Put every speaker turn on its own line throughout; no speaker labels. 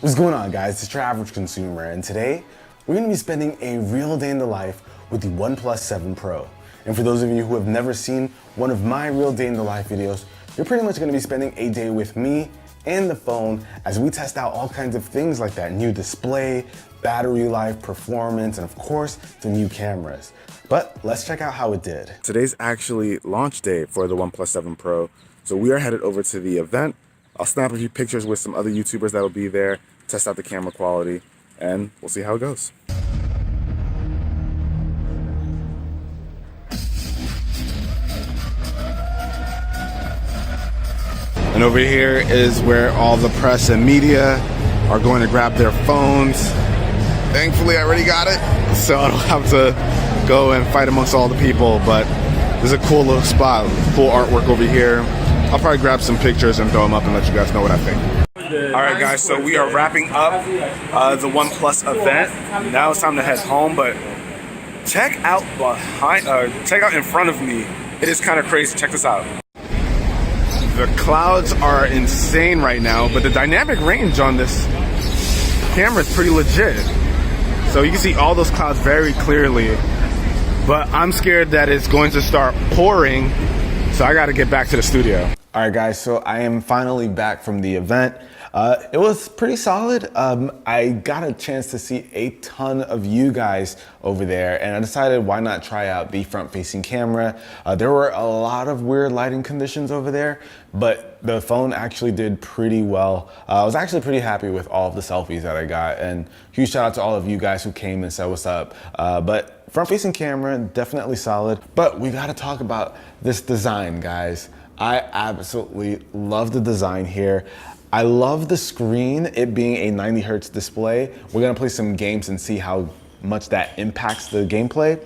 What's going on, guys? It's your average consumer, and today we're going to be spending a real day in the life with the Oneplus 7 Pro. And for those of you who have never seen one of my real day in the life videos, you're pretty much going to be spending a day with me and the phone as we test out all kinds of things like that new display, battery life, performance, and of course, the new cameras. But let's check out how it did. Today's actually launch day for the Oneplus 7 Pro, so we are headed over to the event. I'll snap a few pictures with some other YouTubers that'll be there, test out the camera quality, and we'll see how it goes. And over here is where all the press and media are going to grab their phones. Thankfully, I already got it, so I don't have to go and fight amongst all the people, but there's a cool little spot, cool artwork over here. I'll probably grab some pictures and throw them up and let you guys know what I think. Alright guys, so we are wrapping up the Oneplus event. Now it's time to head home, but check out in front of me. It is kind of crazy. Check this out. The clouds are insane right now, but the dynamic range on this camera is pretty legit. So you can see all those clouds very clearly, but I'm scared that it's going to start pouring, so I got to get back to the studio. All right, guys, so I am finally back from the event. It was pretty solid. I got a chance to see a ton of you guys over there, and I decided why not try out the front-facing camera. There were a lot of weird lighting conditions over there, but the phone actually did pretty well. I was actually pretty happy with all of the selfies that I got, and huge shout out to all of you guys who came and said what's up. But front-facing camera, definitely solid. But we gotta talk about this design, guys. I absolutely love the design here. I love the screen, it being a 90 hertz display. We're gonna play some games and see how much that impacts the gameplay.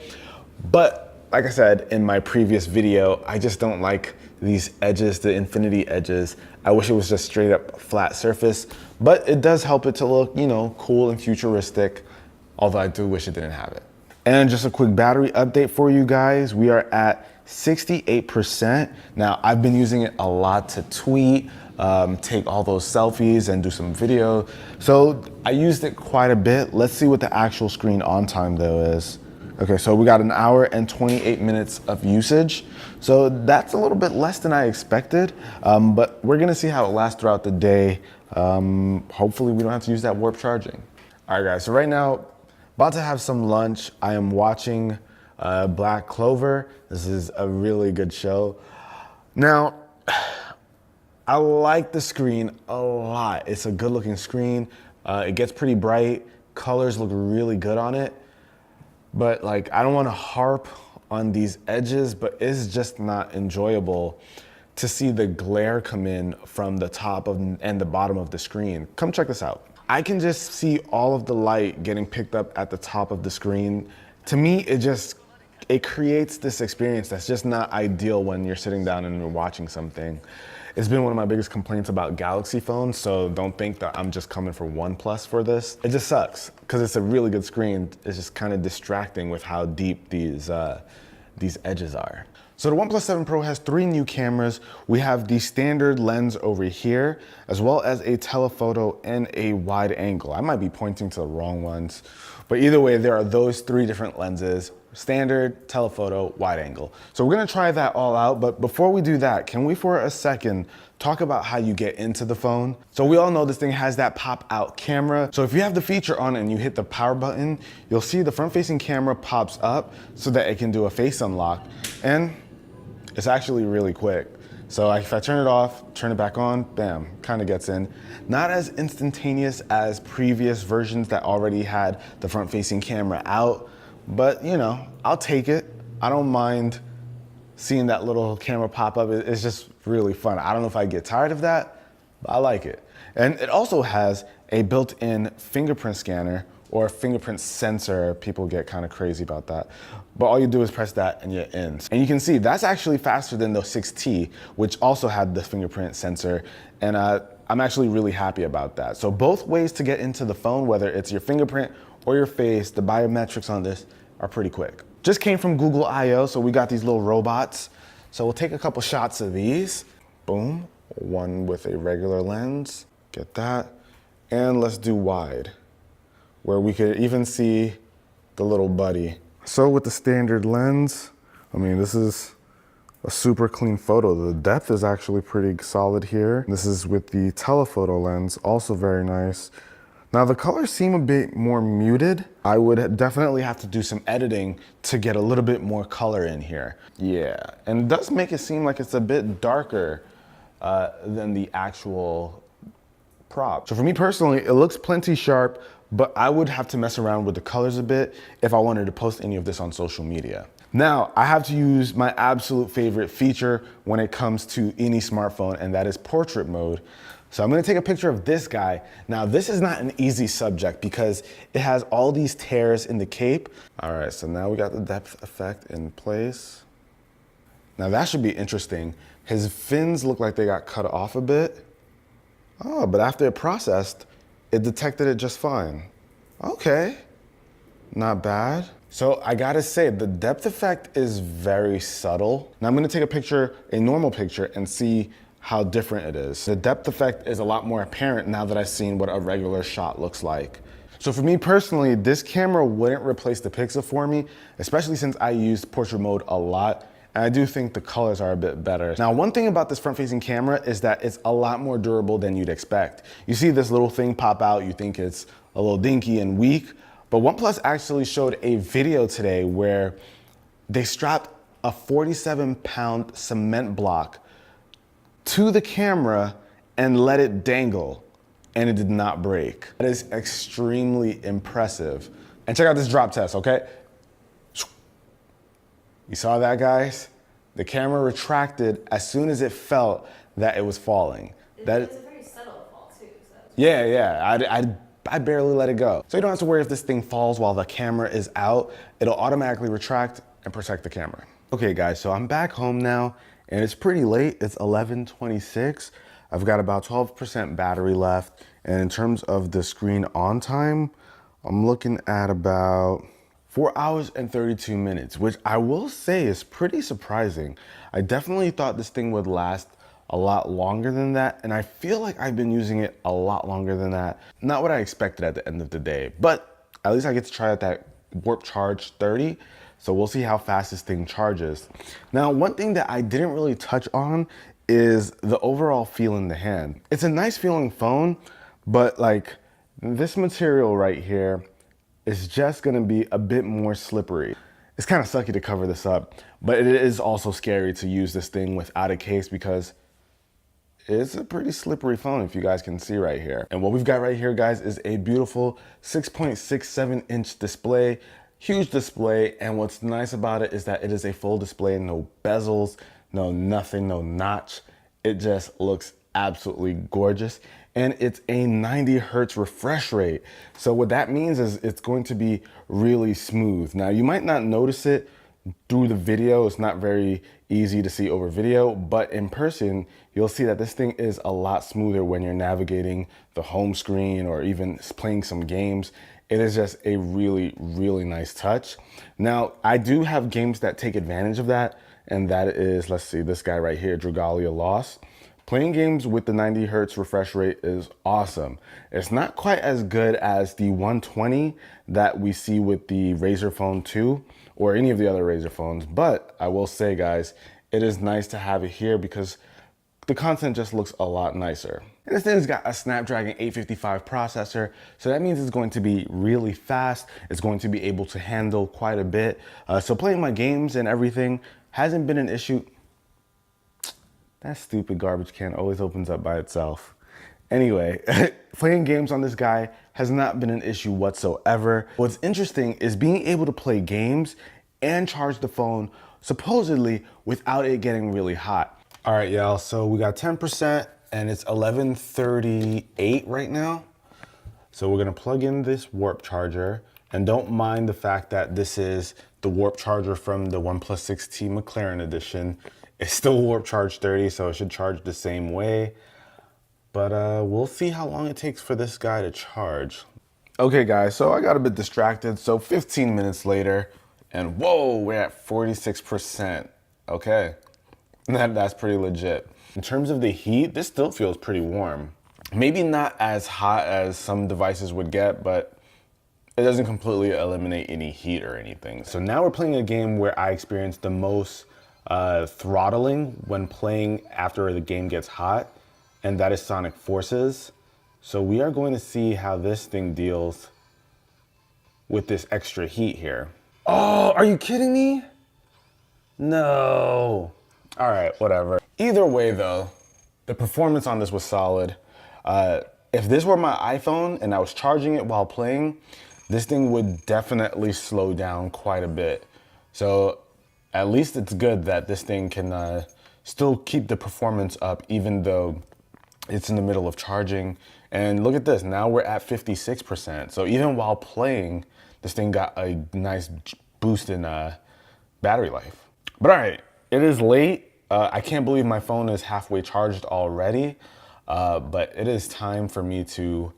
But like I said in my previous video, I just don't like these edges, the infinity edges. I wish it was just straight up flat surface, but it does help it to look, you know, cool and futuristic, although I do wish it didn't have it. And just a quick battery update for you guys. We are at 68%. Now, I've been using it a lot to tweet, take all those selfies and do some video. So I used it quite a bit. Let's see what the actual screen on time though is. Okay, so we got 1 hour and 28 minutes of usage. So that's a little bit less than I expected, but we're gonna see how it lasts throughout the day. Hopefully we don't have to use that warp charging. All right guys, so right now, about to have some lunch. I am watching Black Clover. This is a really good show. Now, I like the screen a lot. It's a good looking screen. It gets pretty bright. Colors look really good on it. But like, I don't want to harp on these edges, but it's just not enjoyable to see the glare come in from the top and the bottom of the screen. Come check this out. I can just see all of the light getting picked up at the top of the screen. To me, it creates this experience that's just not ideal when you're sitting down and you're watching something. It's been one of my biggest complaints about Galaxy phones, so don't think that I'm just coming for OnePlus for this. It just sucks, because it's a really good screen. It's just kind of distracting with how deep these edges are. So the Oneplus 7 Pro has 3 new cameras. We have the standard lens over here, as well as a telephoto and a wide angle. I might be pointing to the wrong ones, but either way, there are those 3 different lenses: standard, telephoto, wide angle. So we're gonna try that all out, but before we do that, can we for a second talk about how you get into the phone? So we all know this thing has that pop out camera. So if you have the feature on and you hit the power button, you'll see the front facing camera pops up so that it can do a face unlock. And it's actually really quick. So if I turn it off, turn it back on, bam, kind of gets in. Not as instantaneous as previous versions that already had the front facing camera out, but you know, I'll take it. I don't mind seeing that little camera pop up. It's just really fun. I don't know if I get tired of that, but I like it. And it also has a built-in fingerprint scanner or fingerprint sensor. People get kind of crazy about that. But all you do is press that and you're in. And you can see that's actually faster than the 6T, which also had the fingerprint sensor. And I'm actually really happy about that. So both ways to get into the phone, whether it's your fingerprint or your face, the biometrics on this are pretty quick. Just came from Google I/O, so we got these little robots. So we'll take a couple shots of these. Boom, one with a regular lens, get that. And let's do wide, where we could even see the little buddy. So with the standard lens, I mean, this is a super clean photo. The depth is actually pretty solid here. This is with the telephoto lens, also very nice. Now the colors seem a bit more muted. I would definitely have to do some editing to get a little bit more color in here. Yeah, and it does make it seem like it's a bit darker than the actual prop. So for me personally, it looks plenty sharp, but I would have to mess around with the colors a bit if I wanted to post any of this on social media. Now, I have to use my absolute favorite feature when it comes to any smartphone, and that is portrait mode. So I'm gonna take a picture of this guy. Now, this is not an easy subject because it has all these tears in the cape. All right, so now we got the depth effect in place. Now that should be interesting. His fins look like they got cut off a bit. Oh, but after it processed, it detected it just fine. Okay, not bad. So I gotta say, the depth effect is very subtle. Now I'm gonna take a picture, a normal picture, and see how different it is. The depth effect is a lot more apparent now that I've seen what a regular shot looks like. So for me personally, this camera wouldn't replace the Pixel for me, especially since I use portrait mode a lot. And I do think the colors are a bit better. Now, one thing about this front-facing camera is that it's a lot more durable than you'd expect. You see this little thing pop out, you think it's a little dinky and weak, but Oneplus actually showed a video today where they strapped a 47-pound cement block to the camera and let it dangle, and it did not break. That is extremely impressive. And check out this drop test, okay? You saw that, guys? The camera retracted as soon as it felt that it was falling.
It's a very subtle fall too. So
yeah, I barely let it go. So you don't have to worry if this thing falls while the camera is out. It'll automatically retract and protect the camera. Okay, guys, so I'm back home now, and it's pretty late. It's 11:26. I've got about 12% battery left, and in terms of the screen on time, I'm looking at about 4 hours and 32 minutes, which I will say is pretty surprising. I definitely thought this thing would last a lot longer than that, and I feel like I've been using it a lot longer than that. Not what I expected at the end of the day, but at least I get to try out that Warp Charge 30, so we'll see how fast this thing charges. Now, one thing that I didn't really touch on is the overall feel in the hand. It's a nice feeling phone, but like this material right here is just gonna be a bit more slippery. It's kind of sucky to cover this up, but it is also scary to use this thing without a case because it's a pretty slippery phone, if you guys can see right here. And what we've got right here, guys, is a beautiful 6.67-inch display, huge display. And what's nice about it is that it is a full display, no bezels, no nothing, no notch. It just looks absolutely gorgeous. And it's a 90 hertz refresh rate. So what that means is it's going to be really smooth. Now, you might not notice it through the video. It's not very easy to see over video, but in person, you'll see that this thing is a lot smoother when you're navigating the home screen or even playing some games. It is just a really, really nice touch. Now, I do have games that take advantage of that, and that is, let's see, this guy right here, Dragalia Lost. Playing games with the 90 hertz refresh rate is awesome. It's not quite as good as the 120 that we see with the Razer Phone 2 or any of the other Razer phones, but I will say, guys, it is nice to have it here because the content just looks a lot nicer. And this thing's got a Snapdragon 855 processor, so that means it's going to be really fast. It's going to be able to handle quite a bit. So playing my games and everything hasn't been an issue. That stupid garbage can always opens up by itself. Anyway, playing games on this guy has not been an issue whatsoever. What's interesting is being able to play games and charge the phone supposedly without it getting really hot. All right, y'all, so we got 10% and it's 11:38 right now. So we're gonna plug in this Warp charger, and don't mind the fact that this is the Warp charger from the OnePlus 6T McLaren edition. It's still Warp Charge 30, so it should charge the same way. But we'll see how long it takes for this guy to charge. Okay, guys, so I got a bit distracted. So 15 minutes later, and whoa, we're at 46%. Okay, that's pretty legit. In terms of the heat, this still feels pretty warm. Maybe not as hot as some devices would get, but it doesn't completely eliminate any heat or anything. So now we're playing a game where I experience the most throttling when playing after the game gets hot, and that is Sonic Forces. So we are going to see how this thing deals with this extra heat here. Oh, are you kidding me? No. All right, whatever. Either way though, the performance on this was solid. If this were my iPhone and I was charging it while playing, this thing would definitely slow down quite a bit. So at least it's good that this thing can still keep the performance up even though it's in the middle of charging. And look at this, now we're at 56%. So even while playing, this thing got a nice boost in battery life. But all right, it is late. I can't believe my phone is halfway charged already, but it is time for me to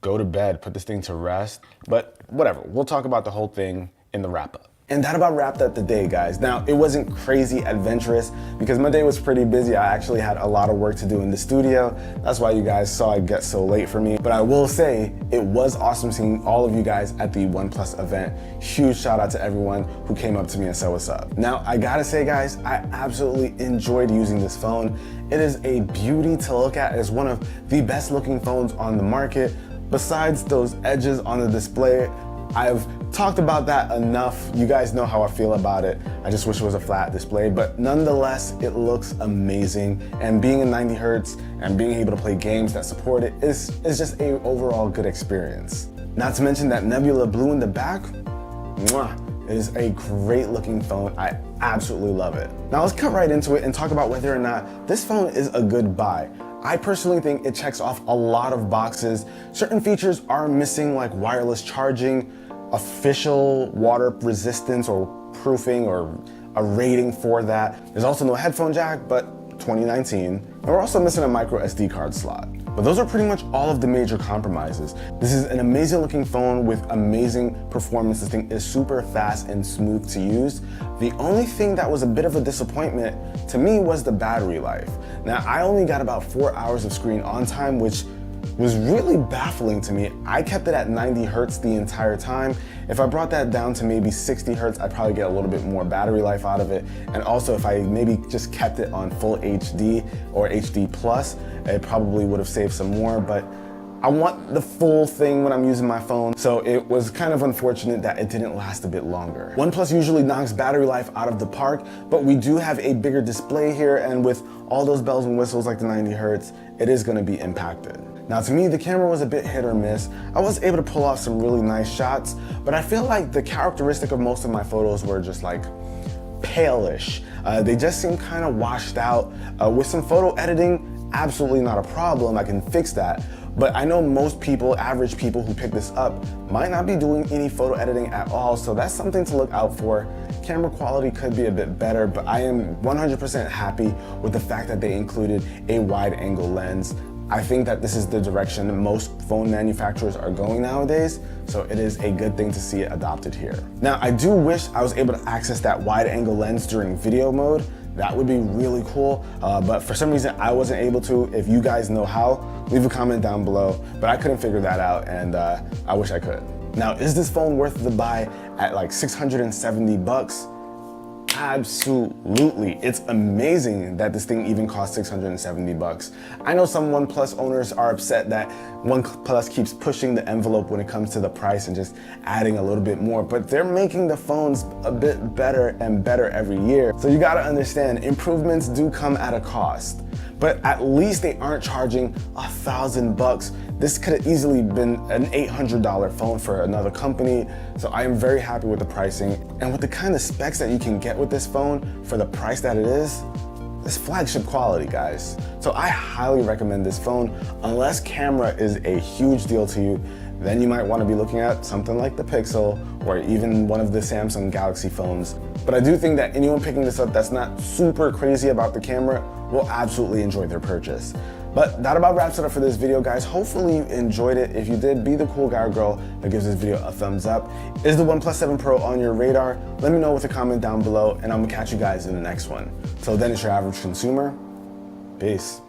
go to bed, put this thing to rest. But whatever, we'll talk about the whole thing in the wrap up. And that about wrapped up the day, guys. Now, it wasn't crazy adventurous because my day was pretty busy. I actually had a lot of work to do in the studio. That's why you guys saw it get so late for me. But I will say, it was awesome seeing all of you guys at the Oneplus event. Huge shout out to everyone who came up to me and said what's up. Now, I gotta say, guys, I absolutely enjoyed using this phone. It is a beauty to look at. It's one of the best looking phones on the market. Besides those edges on the display, I've talked about that enough. You guys know how I feel about it. I just wish it was a flat display, but nonetheless, it looks amazing. And being in 90 hertz and being able to play games that support it is just a overall good experience. Not to mention that nebula blue in the back, mwah, it is a great looking phone. I absolutely love it. Now let's cut right into it and talk about whether or not this phone is a good buy. I personally think it checks off a lot of boxes. Certain features are missing, like wireless charging, official water resistance or proofing or a rating for that. There's also no headphone jack, but 2019. And we're also missing a micro SD card slot. But those are pretty much all of the major compromises. This is an amazing looking phone with amazing performance. This thing is super fast and smooth to use. The only thing that was a bit of a disappointment to me was the battery life. Now, I only got about 4 hours of screen on time, which was really baffling to me. I kept it at 90 hertz the entire time. If I brought that down to maybe 60 hertz, I'd probably get a little bit more battery life out of it. And also if I maybe just kept it on full HD or HD plus, it probably would have saved some more, but I want the full thing when I'm using my phone, so it was kind of unfortunate that it didn't last a bit longer. OnePlus usually knocks battery life out of the park, but we do have a bigger display here, and with all those bells and whistles like the 90 hertz, it is gonna be impacted. Now to me, the camera was a bit hit or miss. I was able to pull off some really nice shots, but I feel like the characteristic of most of my photos were just like palish. They just seem kind of washed out. With some photo editing, absolutely not a problem, I can fix that. But I know most people, average people who pick this up, might not be doing any photo editing at all, so that's something to look out for. Camera quality could be a bit better, but I am 100% happy with the fact that they included a wide angle lens. I think that this is the direction most phone manufacturers are going nowadays, so it is a good thing to see it adopted here. Now, I do wish I was able to access that wide angle lens during video mode. That would be really cool, but for some reason I wasn't able to. If you guys know how, leave a comment down below, but I couldn't figure that out, and I wish I could. Now, is this phone worth the buy at like 670 bucks? Absolutely. It's amazing that this thing even costs 670 bucks. I know some OnePlus owners are upset that OnePlus keeps pushing the envelope when it comes to the price and just adding a little bit more, but they're making the phones a bit better and better every year. So you gotta understand, improvements do come at a cost, but at least they aren't charging $1,000. This could have easily been an $800 phone for another company, so I am very happy with the pricing. And with the kind of specs that you can get with this phone for the price that it is, it's flagship quality, guys. So I highly recommend this phone. Unless camera is a huge deal to you, then you might want to be looking at something like the Pixel or even one of the Samsung Galaxy phones. But I do think that anyone picking this up that's not super crazy about the camera will absolutely enjoy their purchase. But that about wraps it up for this video, guys. Hopefully you enjoyed it. If you did, be the cool guy or girl that gives this video a thumbs up. Is the OnePlus 7 Pro on your radar? Let me know with a comment down below, and I'm gonna catch you guys in the next one. Till then, it's your average consumer. Peace.